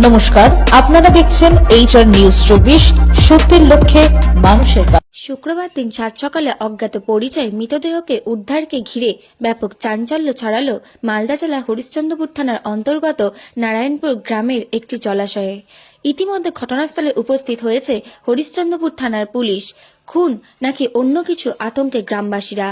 নমস্কার, আপনারা দেখছেন HR নিউজ 24, সত্যের লক্ষ্যে মানুষের পাশে। শুক্রবার দিন সাত সকালে অজ্ঞাত পরিচয় মৃতদেহকে উদ্ধারকে ঘিরে ব্যাপক চাঞ্চল্য ছড়ালো মালদা জেলা হরিশ্চন্দ্রপুর থানার অন্তর্গত নারায়ণপুর গ্রামের একটি জলাশয়ে। ইতিমধ্যে ঘটনাস্থলে উপস্থিত হয়েছে হরিশ্চন্দ্রপুর থানার পুলিশ। খুন নাকি অন্য কিছু আতঙ্কে গ্রামবাসীরা।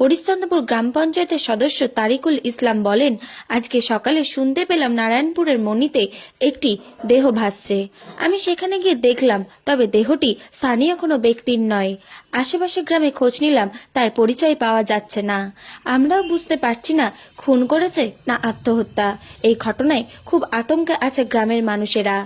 হরিশ্চন্দ্রপুর গ্রাম পঞ্চায়েতের সদস্য তারিকুল ইসলাম বলেন, আজকে সকালে শুনতে পেলাম নারায়ণপুরের মণিতে একটি দেহ ভাসছে। আমি সেখানে গিয়ে দেখলাম, তবে দেহটি স্থানীয় কোনো ব্যক্তির নয়। আশেপাশে গ্রামে খোঁজ নিলাম, তার পরিচয় পাওয়া যাচ্ছে না। আমরাও বুঝতে পারছি না খুন করেছে না আত্মহত্যা। এই ঘটনায় খুব আতঙ্কে আছে গ্রামের মানুষেরা।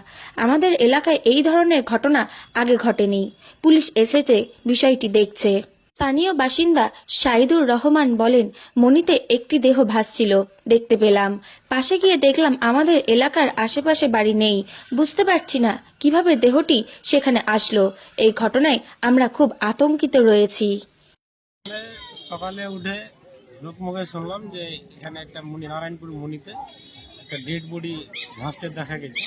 আমাদের এলাকায় এই ধরনের ঘটনা আগে ঘটেনি। পুলিশ এসেছে, বিষয়টি দেখছে। স্থানীয় বাসিন্দা সাইদুর রহমান বলেন, মণিতে একটি দেহ ভাসছিল, দেখতে পেলাম। পাশে গিয়ে দেখলাম আমাদের এলাকার আশেপাশে বাড়ি নেই। বুঝতে পারছি না কিভাবে দেহটি সেখানে আসলো। এই ঘটনায় আমরা খুব আতঙ্কিত রয়েছি। সকালে উঠে লোকমুখে শুনলাম যে এখানে একটা নারায়ণপুর মণিতে একটা ডেড বডি ভাসতে দেখা গেছে।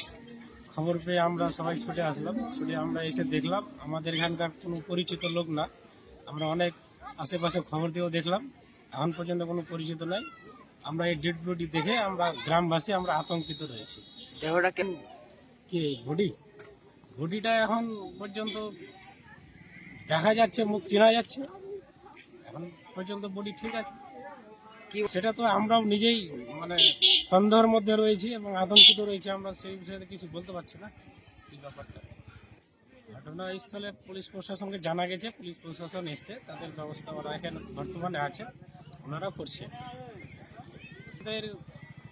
খবর পেয়ে আমরা সবাই ছুটে আসলাম। ছুটে আমরা এসে দেখলাম আমাদের এখানকার কোনো পরিচিত লোক না। আমরা অনেক আশেপাশে খবর দিয়েও দেখলাম, এখন পর্যন্ত কোনো পরিচিত নাই। আমরা এই ডেড বডি দেখে আমরা গ্রামবাসী আমরা আতঙ্কিত রয়েছি। দেহটা কি বডিটা এখন পর্যন্ত দেখা যাচ্ছে, মুখ চেনা যাচ্ছে, এখন পর্যন্ত বডি ঠিক আছে। সেটা তো আমরাও নিজেই সন্দেহের মধ্যে রয়েছি এবং আতঙ্কিত রয়েছি। আমরা সেই বিষয়ে কিছু বলতে পারছি না এই ব্যাপারটা। ঘটনাস্থলে পুলিশ প্রশাসনকে জানা গেছে, পুলিশ প্রশাসন এসছে, তাদের ব্যবস্থা ওরা এখানে বর্তমানে আছে, ওনারা করছে। আমাদের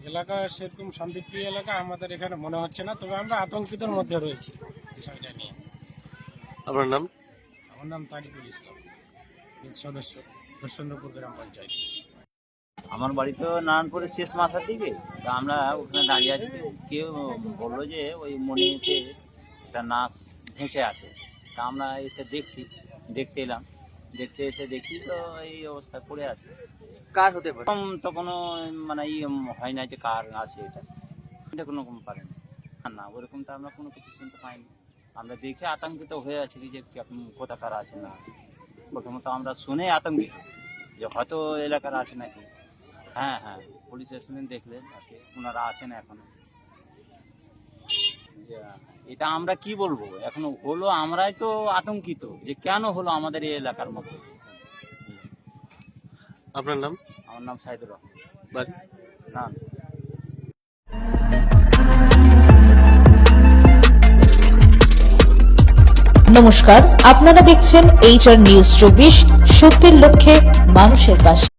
এলাকা সেরকম শান্তিপ্রিয় এলাকা আমাদের এখানে মনে হচ্ছে না, তবে আমরা আতঙ্কিতর মধ্যে রয়েছি বিষয়টা নিয়ে। আপনার নাম? আমার নাম তারিকুল ইসলাম, সদস্য হরিশ্চন্দ্রপুর গ্রাম পঞ্চায়েত। আমার বাড়ি তো নারায়ণপুরের শেষ মাথার দিকে। তা আমরা ওখানে দাঁড়িয়ে আছি, কেউ বললো যে ওই মণিতে একটা নাচ ভেসে আছে। তা আমরা এসে দেখতে এলাম। দেখতে এসে দেখি তো এই অবস্থা পড়ে আছে। কার হতে পারে? তো কোনো হয় না যে কার আছে, এটা কোনো পারে না। ওরকম তো আমরা কোনো কিছু শুনতে পাইনি। আমরা দেখে আতঙ্কিত হয়ে আছি যে কোথাকার আছে না। প্রথমত আমরা শুনে আতঙ্কিত যে হয়তো এলাকার আছে নাকি। হ্যাঁ, পুলিশ স্টেশনে দেখলেন ওনারা আছেন এখনো। এটা আমরা কি বলবো, এখনো হলো আমরাই তো আতঙ্কিত যে কেন হলো আমাদের এই এলাকার মধ্যে। আপনার নাম? আমার নাম সাইদুর রহমান, বাড়ি না। নমস্কার, আপনারা দেখছেন HR নিউজ 24, সত্যের লক্ষ্যে মানুষের পাশে।